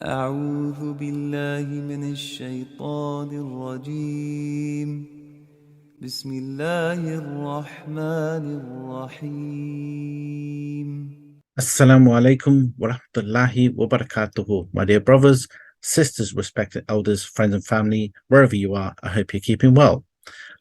أعوذ بالله من الشيطان الرجيم بسم الله الرحمن الرحيم Assalamu alaikum wa rahmatullahi wa barakatuhu. My dear brothers, sisters, respected elders, friends, and family, wherever you are, I hope you're keeping well.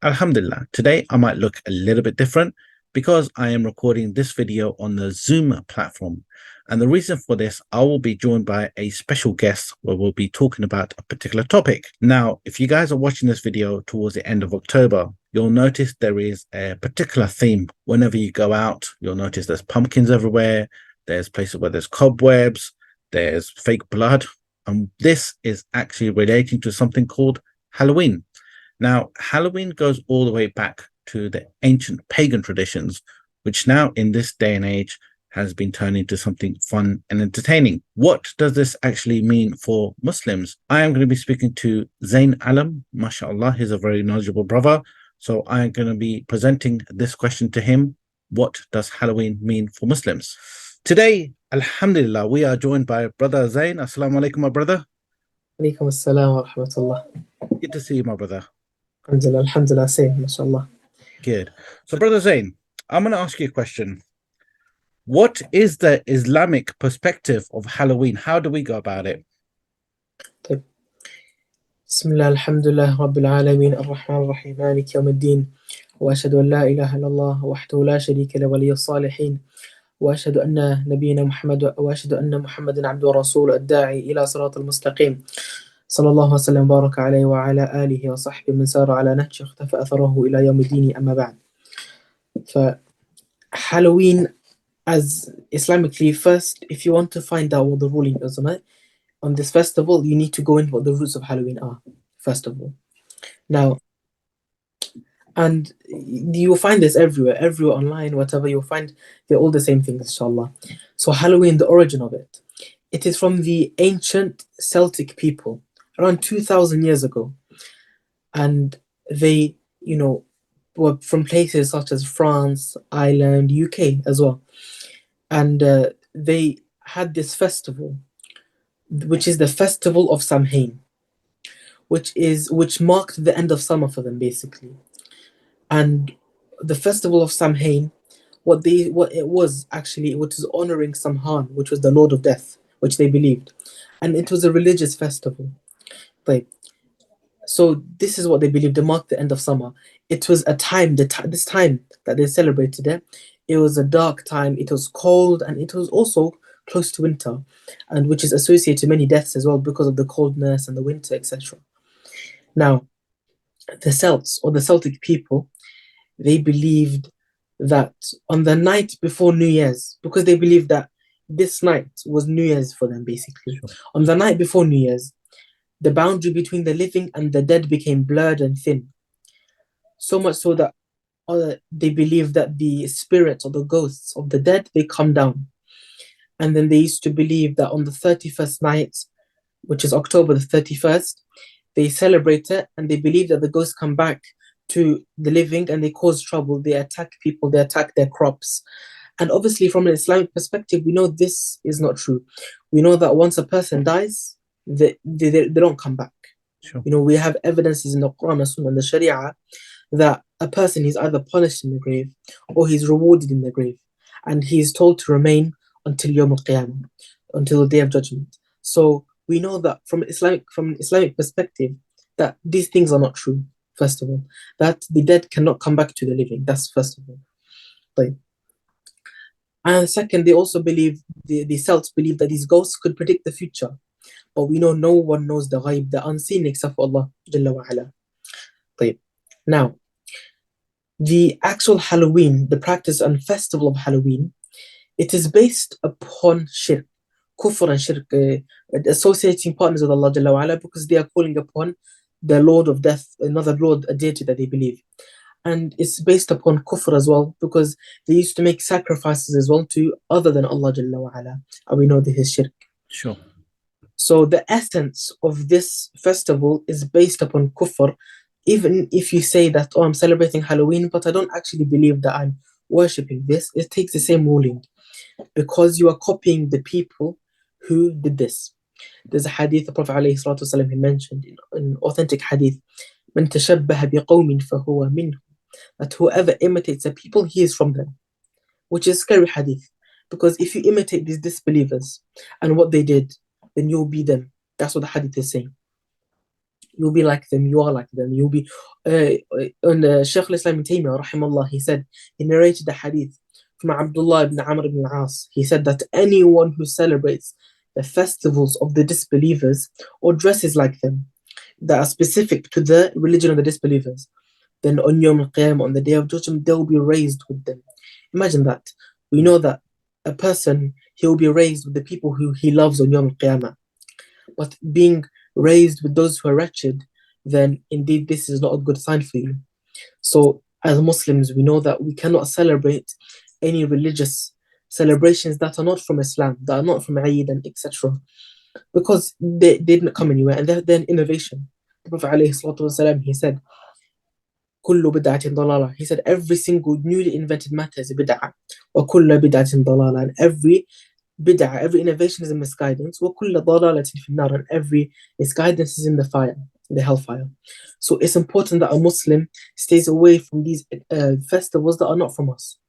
Alhamdulillah, today I might look a little bit different because I am recording this video on the Zoom platform. And the reason for this, I will be joined by a special guest where we'll be talking about a particular topic. Now, if you guys are watching this video towards the end of October, you'll notice there is a particular theme. Whenever you go out, you'll notice there's pumpkins everywhere. There's places where there's cobwebs, there's fake blood. And this is actually relating to something called Halloween. Now, Halloween goes all the way back to the ancient pagan traditions, which now in this day and age has been turned into something fun and entertaining. What does this actually mean for Muslims? I am going to be speaking to Zayn Alum. MashaAllah, he's a very knowledgeable brother. So I am going to be presenting this question to him. What does Halloween mean for Muslims? Today, Alhamdulillah, we are joined by Brother Zayn. Assalamu alaikum, my brother. Alaikum assalam wa rahmatullah. Good to see you, my brother. Alhamdulillah, same, mashallah. Good. So, Brother Zayn, I'm going to ask you a question. What is the Islamic perspective of Halloween? How do we go about it? طيب. بسم الله الحمد لله رب العالمين الرحمن الرحيم مالك يوم الدين وأشهد أن لا إله إلا الله وحده لا شريك له ولي الصالحين وأشهد أن نبينا محمد وأشهد أن محمدا عبده ورسوله الداعي إلى صراط المستقيم صلى الله وسلم وبارك عليه وعلى آله وصحبه من سار على نهجه اختفى أثره إلى يوم الدين أما بعد. Halloween, as Islamically, first, if you want to find out what the ruling is on this festival, you need to go into what the roots of Halloween are, first of all. Now, and you'll find this everywhere online, whatever, you'll find they're all the same things, inshallah. So Halloween, the origin of it is from the ancient Celtic people, around 2,000 years ago. And they, were from places such as France, Ireland, UK as well. And they had this festival, which is the festival of Samhain, which marked the end of summer for them, basically. And the festival of Samhain, it was honoring Samhain, which was the Lord of Death, which they believed, and it was a religious festival. So this is what they believed. They marked the end of summer. It was a time, this time that they celebrated it. It was a dark time. It was cold, and it was also close to winter, and which is associated to many deaths as well because of the coldness and the winter, etc. Now, the Celts, or the Celtic people, they believed that on the night before New Year's, because they believed that this night was New Year's for them, basically. Sure. On the night before New Year's, the boundary between the living and the dead became blurred and thin. So much so that they believed that the spirits or the ghosts of the dead, they come down. And then they used to believe that on the 31st night, which is October the 31st, they celebrate it, and they believe that the ghosts come back to the living and they cause trouble. They attack people, they attack their crops. And obviously, from an Islamic perspective, we know this is not true. We know that once a person dies, they don't come back. Sure. We have evidences in the Quran and the Sharia that a person is either punished in the grave or he's rewarded in the grave, and he's told to remain until Yawm al-Qiyamah, until the Day of Judgment. So we know that from an Islamic perspective, that these things are not true. First of all, that the dead cannot come back to the living. That's first of all. And second, they also believe, the Celts believe that these ghosts could predict the future. But we know no one knows the ghaib, the unseen, except for Allah Jalla wa Ala. Now, the actual Halloween, the practice and festival of Halloween, it is based upon shirk, kufr and shirk, associating partners with Allah Jalla wa Ala, because they are calling upon the Lord of Death, another Lord, a deity that they believe. And it's based upon kufr as well, because they used to make sacrifices as well to other than Allah Jalla wa Ala, and we know this is shirk. Sure. So the essence of this festival is based upon kufr. Even if you say that, I'm celebrating Halloween, but I don't actually believe that I'm worshipping this, it takes the same ruling, because you are copying the people who did this. There's a hadith the Prophet ﷺ, he mentioned in authentic hadith, من تشبه بقوم فهو منهم, that whoever imitates a people, he is from them, which is scary hadith. Because if you imitate these disbelievers and what they did, then you'll be them. That's what the hadith is saying. You'll be like them, you are like them. You'll be. And Shaykh al-Islam ibn Taymiyyah, rahimahullah, he said, he narrated the hadith from Abdullah ibn Amr ibn al-As. He said that anyone who celebrates the festivals of the disbelievers or dresses like them that are specific to the religion of the disbelievers, then on Yawm al-Qiyamah, on the Day of Judgment, they'll be raised with them. Imagine that. We know that a person, he'll be raised with the people who he loves on Yawm al-Qiyamah. But being raised with those who are wretched, then indeed this is not a good sign for you. So as Muslims, we know that we cannot celebrate any religious celebrations that are not from Islam, that are not from Eid and etc. Because they didn't come anywhere, and they're an innovation. The Prophet ﷺ, he said, كل بدعة ضلالة. He said every single newly invented matter is a bid'ah. وكل بدعة ضلالة. And every bid'ah, every innovation is a misguidance. وكل ضلالة في النار. And every misguidance is in the fire, in the hellfire. So it's important that a Muslim stays away from these festivals that are not from us.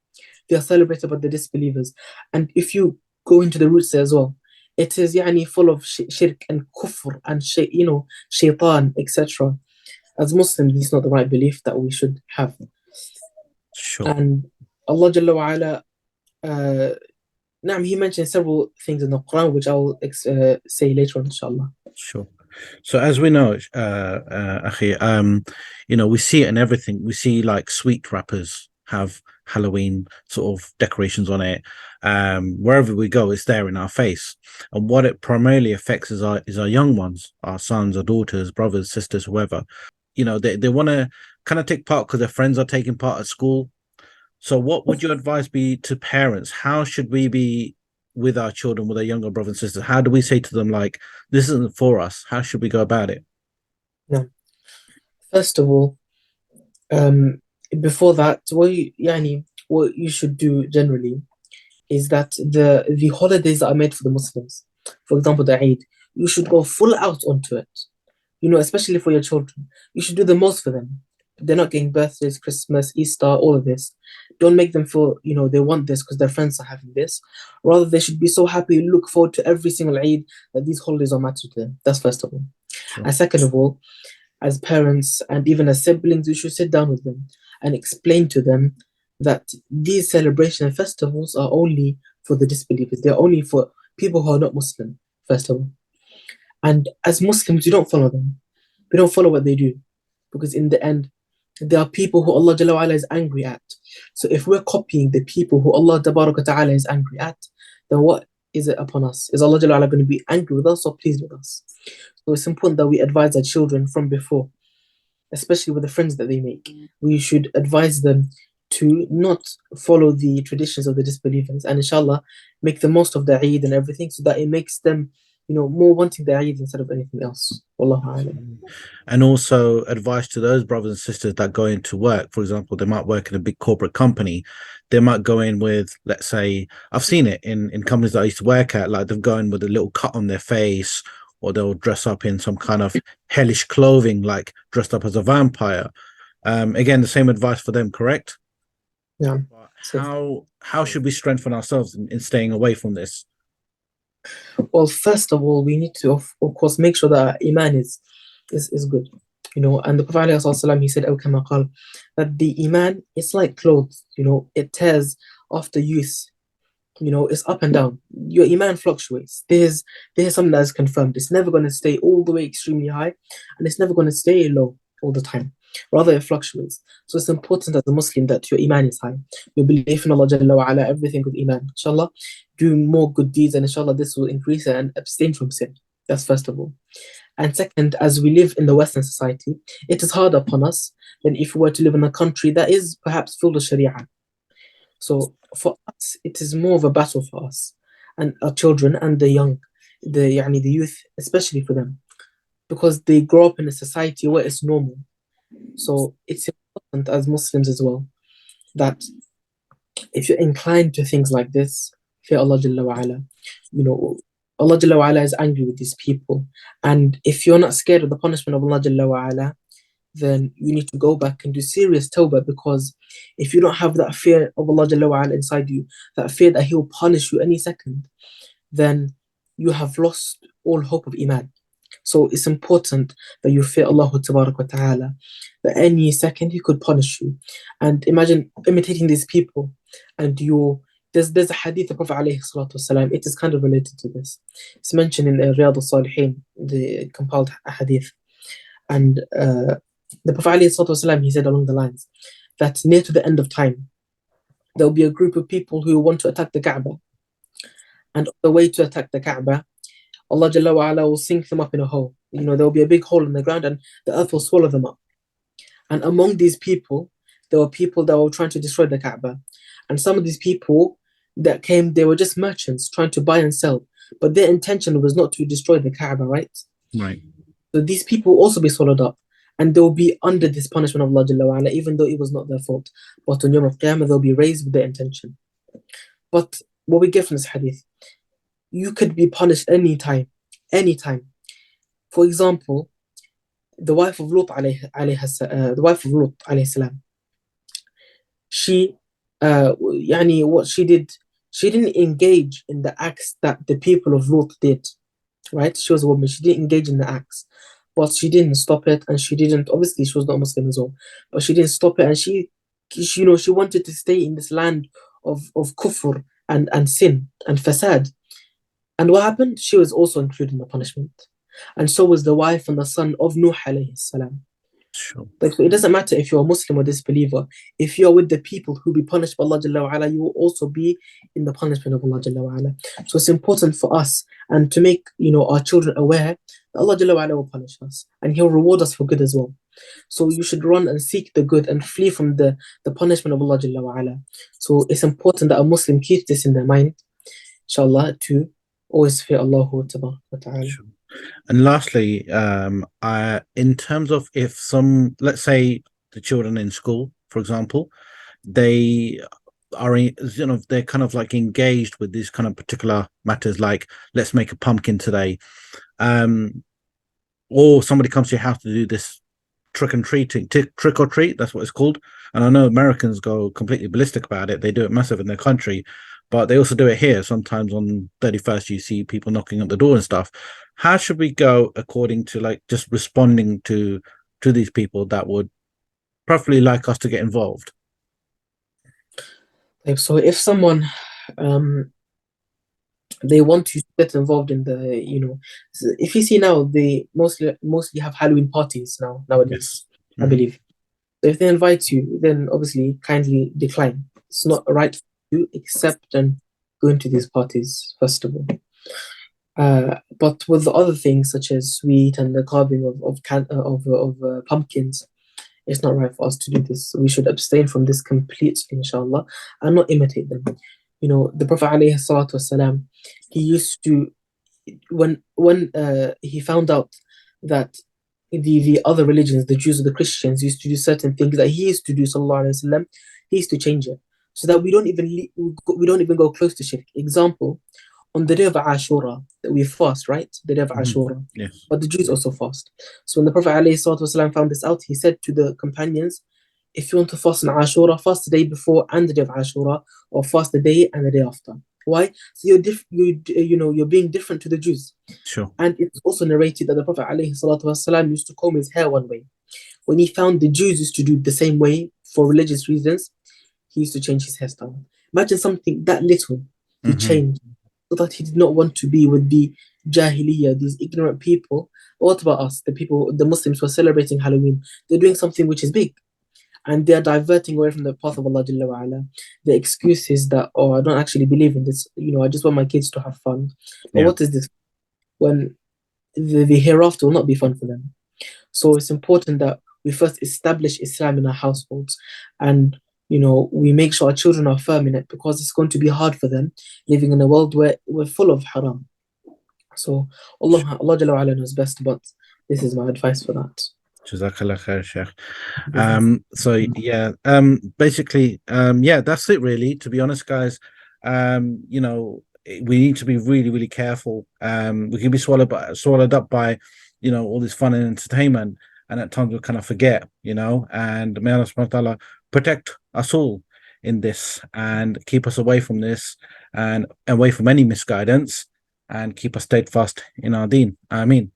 They are celebrated by the disbelievers. And if you go into the roots there as well, it is full of shirk and kufr and shaitan, etc. As Muslims, this is not the right belief that we should have. Sure. And Allah Jalla wa Ala, he mentioned several things in the Quran, which I'll say later on, inshallah. Sure. So as we know, Akhi, we see it in everything. We see like sweet wrappers have Halloween sort of decorations on it. Wherever we go, it's there in our face. And what it primarily affects is our young ones, our sons, our daughters, brothers, sisters, whoever. They want to kind of take part because their friends are taking part at school. So what would your advice be to parents? How should we be with our children, with our younger brothers and sisters? How do we say to them, like, this isn't for us? How should we go about it? Yeah. First of all, before that, what you should do generally is that the holidays that are made for the Muslims, for example, the Eid, you should go full out onto it. Especially for your children. You should do the most for them. They're not getting birthdays, Christmas, Easter, all of this. Don't make them feel, they want this because their friends are having this. Rather, they should be so happy, look forward to every single Eid, that these holidays are matter to them. That's first of all. Sure. And second of all, as parents and even as siblings, you should sit down with them and explain to them that these celebration and festivals are only for the disbelievers. They're only for people who are not Muslim, first of all. And as Muslims, we don't follow them. We don't follow what they do. Because in the end, there are people who Allah Jalla wa Ala is angry at. So if we're copying the people who Allah Ta'ala is angry at, then what is it upon us? Is Allah Jalla wa Ala going to be angry with us or pleased with us? So it's important that we advise our children from before, especially with the friends that they make. We should advise them to not follow the traditions of the disbelievers and inshallah make the most of the Eid and everything so that it makes them more wanting the Eid instead of anything else. Wallahu a'lam. And also advice to those brothers and sisters that go into work. For example, they might work in a big corporate company. They might go in with, let's say, I've seen it in companies that I used to work at, like they'll go in with a little cut on their face, or they'll dress up in some kind of hellish clothing, like dressed up as a vampire. Again, the same advice for them, correct? Yeah. How should we strengthen ourselves in staying away from this? Well, first of all, we need to, of course, make sure that our iman is good. And the Prophet ﷺ, he said, that the iman is like clothes, it tears after use. It's up and down. Your iman fluctuates. There's something that is confirmed. It's never going to stay all the way extremely high, and it's never going to stay low all the time. Rather, it fluctuates. So it's important as a Muslim that your iman is high. You believe in Allah Jalla wa Ala, everything with iman. Inshallah, do more good deeds, and inshallah, this will increase it and abstain from sin. That's first of all. And second, as we live in the Western society, it is hard upon us than if we were to live in a country that is perhaps filled with Sharia. So for us, it is more of a battle for us and our children and the young, the youth, especially for them, because they grow up in a society where it's normal. So it's important as Muslims as well that if you're inclined to things like this, fear Allah Jalla wa Ala, Allah Jalla wa Ala is angry with these people. And if you're not scared of the punishment of Allah Jalla wa Ala, then you need to go back and do serious tawbah, because if you don't have that fear of Allah Jalla wa Ala inside you, that fear that He will punish you any second, then you have lost all hope of Iman. So it's important that you fear Allah Tabarak wa Ta'ala, that any second He could punish you. And imagine imitating these people, and there's a hadith of Prophet alayhi salatu wasalam, it is kind of related to this. It's mentioned in Riyadh al-Salihin, the compiled hadith. And the Prophet alayhi salatu wasalam, he said along the lines that near to the end of time, there will be a group of people who want to attack the Kaaba. And on the way to attack the Kaaba, Allah Jalla wa Ala will sink them up in a hole. There will be a big hole in the ground and the earth will swallow them up. And among these people, there were people that were trying to destroy the Kaaba. And some of these people that came, they were just merchants trying to buy and sell. But their intention was not to destroy the Kaaba, right? Right. So these people will also be swallowed up. And they will be under this punishment of Allah Jalla wa Ala, even though it was not their fault. But on Yawm al-Qiyamah, they'll be raised with their intention. But what we get from this hadith, you could be punished anytime. For example, the wife of Lut alayhi salam, she what she did, she didn't engage in the acts that the people of Lut did, right? She was a woman, she didn't engage in the acts, but she didn't stop it, and obviously she was not Muslim as well, but she didn't stop it, and she wanted to stay in this land of kufr and sin and fasad. And what happened? She was also included in the punishment. And so was the wife and the son of Nuh alayhi salam. Sure. Like, it doesn't matter if you're a Muslim or disbeliever. If you're with the people who be punished by Allah Jalla wa Ala, you will also be in the punishment of Allah Jalla wa Ala. So it's important for us and to make our children aware that Allah Jalla wa Ala will punish us and He'll reward us for good as well. So you should run and seek the good and flee from the punishment of Allah Jalla wa Ala. So it's important that a Muslim keeps this in their mind, inshallah, to always fear Allah Ta'ala. Sure. And lastly, in terms of if some, let's say the children in school, for example, they are, they're kind of like engaged with these kind of particular matters, like let's make a pumpkin today, or somebody comes to your house to do this trick or treat, that's what it's called. And I know Americans go completely ballistic about it. They do it massive in their country, but they also do it here. Sometimes on 31st, you see people knocking at the door and stuff. How should we go according to like just responding to these people that would preferably like us to get involved? So if someone they want to get involved in if you see now, they mostly have Halloween parties nowadays. Yes. I believe. So if they invite you, then obviously kindly decline. It's not right for you except and go into these parties first of all. But with the other things such as sweet and the carving of pumpkins, it's not right for us to do this. We should abstain from this completely, inshallah, and not imitate them. The Prophet alayhi salatu wasalam, he used to, when he found out that the other religions, the Jews or the Christians, used to do certain things that he used to do, sallallahu alayhi wasallam, he used to change it so that we don't even go close to shirk. Example, on the day of Ashura, that we fast, right? The day of Ashura. Yes. But the Jews also fast. So when the Prophet ﷺ found this out, he said to the companions, if you want to fast on Ashura, fast the day before and the day of Ashura, or fast the day and the day after. Why? So you're being different to the Jews. Sure. And it's also narrated that the Prophet ﷺ used to comb his hair one way. When he found the Jews used to do the same way for religious reasons, he used to change his hairstyle. Imagine something that little he changed, so that he did not want to be with the Jahiliyyah, these ignorant people. What about us, the Muslims who are celebrating Halloween? They're doing something which is big, and they're diverting away from the path of Allah Jalla wa Ala. The excuse is that, I don't actually believe in this. I just want my kids to have fun. But what is this? When the hereafter will not be fun for them. So it's important that we first establish Islam in our households, and we make sure our children are firm in it, because it's going to be hard for them living in a world where we're full of haram. So Allah Jalla wa Ala knows best, but this is my advice for that. Jazakallah khair, Sheikh. So yeah, basically, yeah, that's it really, to be honest, guys. we need to be really, really careful. We can be swallowed up by, all this fun and entertainment, and at times we kind of forget, and may Allah subhanahu wa ta'ala protect us all in this and keep us away from this and away from any misguidance and keep us steadfast in our deen. Ameen.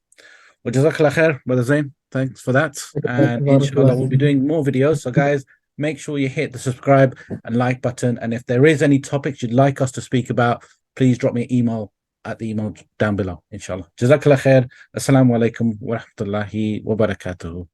Well, Jazakallah khair, Brother Zayn. Thanks for that. And inshallah, we'll be doing more videos. So, guys, make sure you hit the subscribe and like button. And if there is any topics you'd like us to speak about, please drop me an email at the email down below, inshallah. Jazakallah khair. Assalamu alaikum wa rahmatullahi wa barakatuhu.